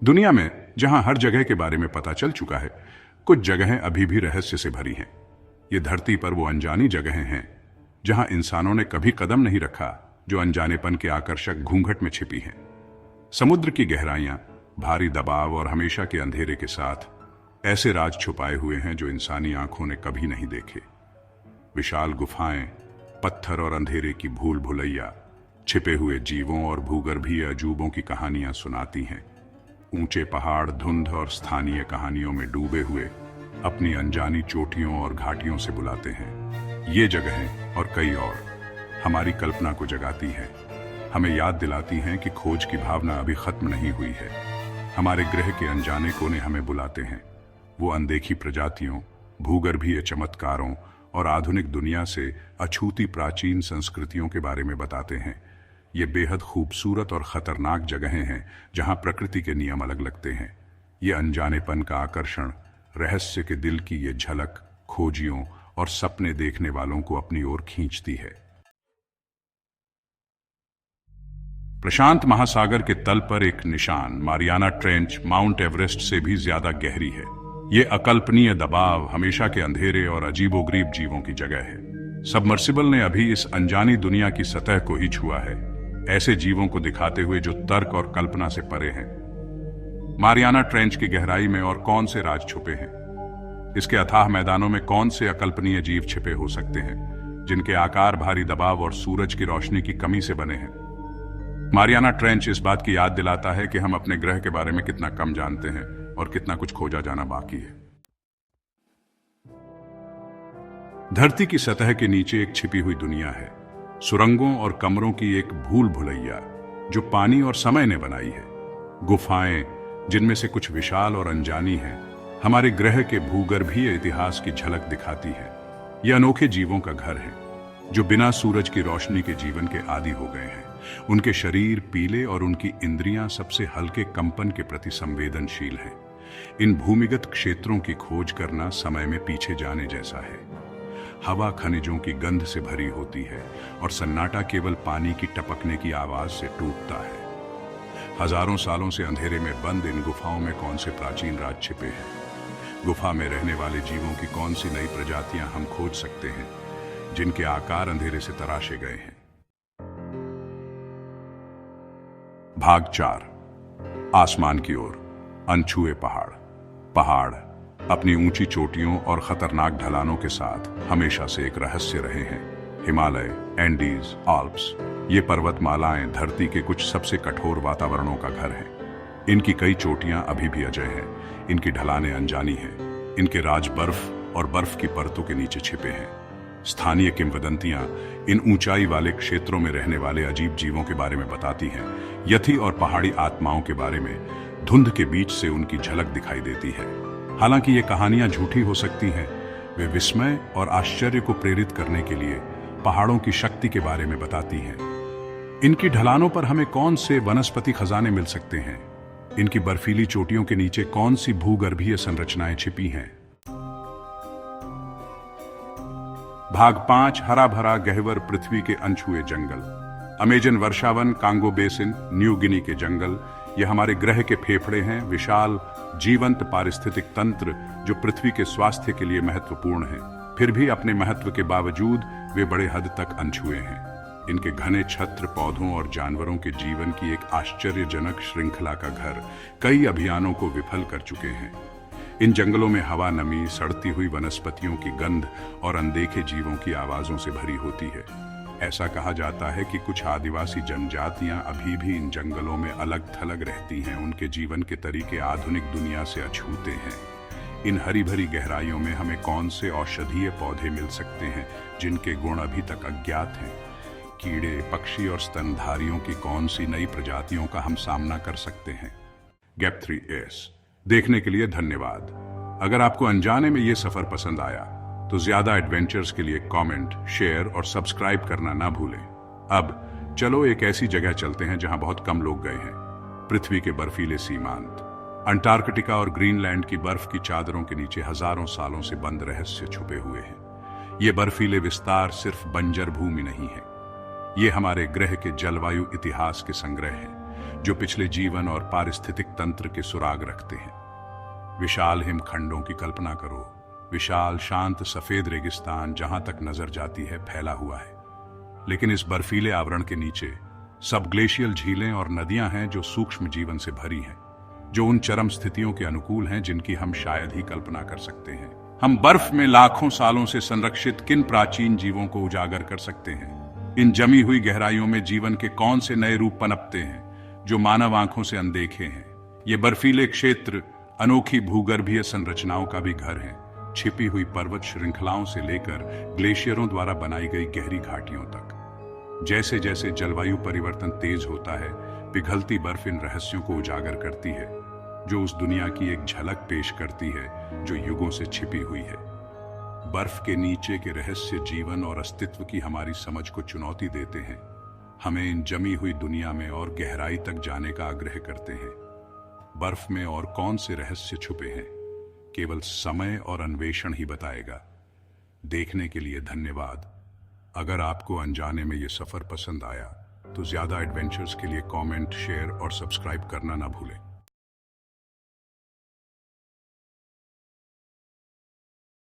दुनिया में जहां हर जगह के बारे में पता चल चुका है, कुछ जगहें अभी भी रहस्य से भरी हैं। ये धरती पर वो अनजानी जगहें हैं जहां इंसानों ने कभी कदम नहीं रखा, जो अनजानेपन के आकर्षक घूंघट में छिपी हैं। समुद्र की गहराइयां, भारी दबाव और हमेशा के अंधेरे के साथ ऐसे राज छुपाए हुए हैं जो इंसानी आंखों ने कभी नहीं देखे। विशाल गुफाएं, पत्थर और अंधेरे की भूल भुलैया छिपे हुए जीवों और भूगर्भीय अजूबों की कहानियां सुनाती हैं। ऊंचे पहाड़ धुंध और स्थानीय कहानियों में डूबे हुए अपनी अनजानी चोटियों और घाटियों से बुलाते हैं। ये जगहें और कई और हमारी कल्पना को जगाती हैं, हमें याद दिलाती हैं कि खोज की भावना अभी खत्म नहीं हुई है। हमारे ग्रह के अनजाने कोने हमें बुलाते हैं। वो अनदेखी प्रजातियों, भूगर्भीय चमत्कारों और आधुनिक दुनिया से अछूती प्राचीन संस्कृतियों के बारे में बताते हैं। ये बेहद खूबसूरत और खतरनाक जगहें हैं जहां प्रकृति के नियम अलग लगते हैं। ये अनजानेपन का आकर्षण, रहस्य के दिल की ये झलक खोजियों और सपने देखने वालों को अपनी ओर खींचती है। प्रशांत महासागर के तल पर एक निशान, मारियाना ट्रेंच, माउंट एवरेस्ट से भी ज्यादा गहरी है। ये अकल्पनीय दबाव, हमेशा के अंधेरे और अजीबोगरीब जीवों की जगह है। सबमर्सिबल ने अभी इस अनजानी दुनिया की सतह को ही छुआ है, ऐसे जीवों को दिखाते हुए जो तर्क और कल्पना से परे हैं। मारियाना ट्रेंच की गहराई में और कौन से राज छुपे हैं? इसके अथाह मैदानों में कौन से अकल्पनीय जीव छिपे हो सकते हैं, जिनके आकार भारी दबाव और सूरज की रोशनी की कमी से बने हैं? मारियाना ट्रेंच इस बात की याद दिलाता है कि हम अपने ग्रह के बारे में कितना कम जानते हैं और कितना कुछ खोजा जाना बाकी है। धरती की सतह के नीचे एक छिपी हुई दुनिया है, सुरंगों और कमरों की एक भूल भुलैया जो पानी और समय ने बनाई है। गुफाएं जिनमें से कुछ विशाल और अनजानी हैं, हमारे ग्रह के भूगर्भीय इतिहास की झलक दिखाती है। ये अनोखे जीवों का घर है जो बिना सूरज की रोशनी के जीवन के आदी हो गए हैं। उनके शरीर पीले और उनकी इंद्रियां सबसे हल्के कंपन के प्रति संवेदनशील हैं। इन भूमिगत क्षेत्रों की खोज करना समय में पीछे जाने जैसा है। हवा खनिजों की गंध से भरी होती है और सन्नाटा केवल पानी की टपकने की आवाज से टूटता है। हजारों सालों से अंधेरे में बंद इन गुफाओं में कौन से प्राचीन राज छिपे हैं? गुफा में रहने वाले जीवों की कौन सी नई प्रजातियां हम खोज सकते हैं, जिनके आकार अंधेरे से तराशे गए हैं? भाग 4, आसमान की ओर। अनछुए पहाड़। पहाड़ अपनी ऊंची चोटियों और खतरनाक ढलानों के साथ हमेशा से एक रहस्य रहे हैं। हिमालय, एंडीज, आल्प्स, ये पर्वतमालाएं धरती के कुछ सबसे कठोर वातावरणों का घर हैं। इनकी कई चोटियां अभी भी अजय हैं, इनकी ढलानें अनजानी हैं, इनके राज बर्फ और बर्फ की परतों के नीचे छिपे हैं। स्थानीय किंवदंतियां इन ऊंचाई वाले क्षेत्रों में रहने वाले अजीब जीवों के बारे में बताती हैं। यथी और पहाड़ी आत्माओं के बारे में धुंध के बीच से उनकी झलक दिखाई देती है। हालांकि ये कहानियां झूठी हो सकती हैं, वे विस्मय और आश्चर्य को प्रेरित करने के लिए पहाड़ों की शक्ति के बारे में बताती हैं। इनकी ढलानों पर हमें कौन से वनस्पति खजाने मिल सकते हैं? इनकी बर्फीली चोटियों के नीचे कौन सी भूगर्भीय संरचनाएं छिपी हैं? भाग 5, हरा भरा गहवर पृथ्वी के अनछुए जंगल। अमेजन वर्षावन, कांगो बेसिन, न्यू गिनी के जंगल, ये हमारे ग्रह के फेफड़े हैं। विशाल जीवंत पारिस्थितिक तंत्र जो पृथ्वी के स्वास्थ्य के लिए महत्वपूर्ण है, फिर भी अपने महत्व के बावजूद वे बड़े हद तक अनछुए हैं। इनके घने छत्र पौधों और जानवरों के जीवन की एक आश्चर्यजनक श्रृंखला का घर कई अभियानों को विफल कर चुके हैं। इन जंगलों में हवा नमी, सड़ती हुई वनस्पतियों की गंध और अनदेखे जीवों की आवाजों से भरी होती है। ऐसा कहा जाता है कि कुछ आदिवासी जनजातियां अभी भी इन जंगलों में अलग थलग रहती हैं। उनके जीवन के तरीके आधुनिक दुनिया से अछूते हैं। इन हरी भरी गहराइयों में हमें कौन से औषधीय पौधे मिल सकते हैं जिनके गुण अभी तक अज्ञात हैं? कीड़े, पक्षी और स्तनधारियों की कौन सी नई प्रजातियों का हम सामना कर सकते हैं? गैप 3S देखने के लिए धन्यवाद। अगर आपको अनजाने में ये सफर पसंद आया तो ज्यादा एडवेंचर्स के लिए कमेंट, शेयर और सब्सक्राइब करना ना भूलें। अब चलो एक ऐसी जगह चलते हैं जहां बहुत कम लोग गए हैं। पृथ्वी के बर्फीले सीमांत, अंटार्कटिका और ग्रीनलैंड की बर्फ की चादरों के नीचे हजारों सालों से बंद रहस्य छुपे हुए हैं। ये बर्फीले विस्तार सिर्फ बंजर भूमि नहीं है, ये हमारे ग्रह के जलवायु इतिहास के संग्रह हैं, जो पिछले जीवन और पारिस्थितिक तंत्र के सुराग रखते हैं। विशाल हिमखंडों की कल्पना करो, विशाल शांत सफेद रेगिस्तान जहां तक नजर जाती है फैला हुआ है। लेकिन इस बर्फीले आवरण के नीचे सब ग्लेशियल झीलें और नदियां हैं जो सूक्ष्म जीवन से भरी हैं, जो उन चरम स्थितियों के अनुकूल हैं जिनकी हम शायद ही कल्पना कर सकते हैं। हम बर्फ में लाखों सालों से संरक्षित किन प्राचीन जीवों को उजागर कर सकते हैं? इन जमी हुई गहराइयों में जीवन के कौन से नए रूप पनपते हैं जो मानव आंखों से अनदेखे हैं? ये बर्फीले क्षेत्र अनोखी भूगर्भीय संरचनाओं का भी घर है, छिपी हुई पर्वत श्रृंखलाओं से लेकर ग्लेशियरों द्वारा बनाई गई गहरी घाटियों तक। जैसे जैसे जलवायु परिवर्तन तेज होता है, पिघलती बर्फ इन रहस्यों को उजागर करती है, जो उस दुनिया की एक झलक पेश करती है जो युगों से छिपी हुई है। बर्फ के नीचे के रहस्य जीवन और अस्तित्व की हमारी समझ को चुनौती देते हैं, हमें इन जमी हुई दुनिया में और गहराई तक जाने का आग्रह करते हैं। बर्फ में और कौन से रहस्य छुपे हैं, केवल समय और अन्वेषण ही बताएगा। देखने के लिए धन्यवाद। अगर आपको अनजाने में ये सफर पसंद आया तो ज्यादा एडवेंचर्स के लिए कमेंट, शेयर और सब्सक्राइब करना ना भूलें।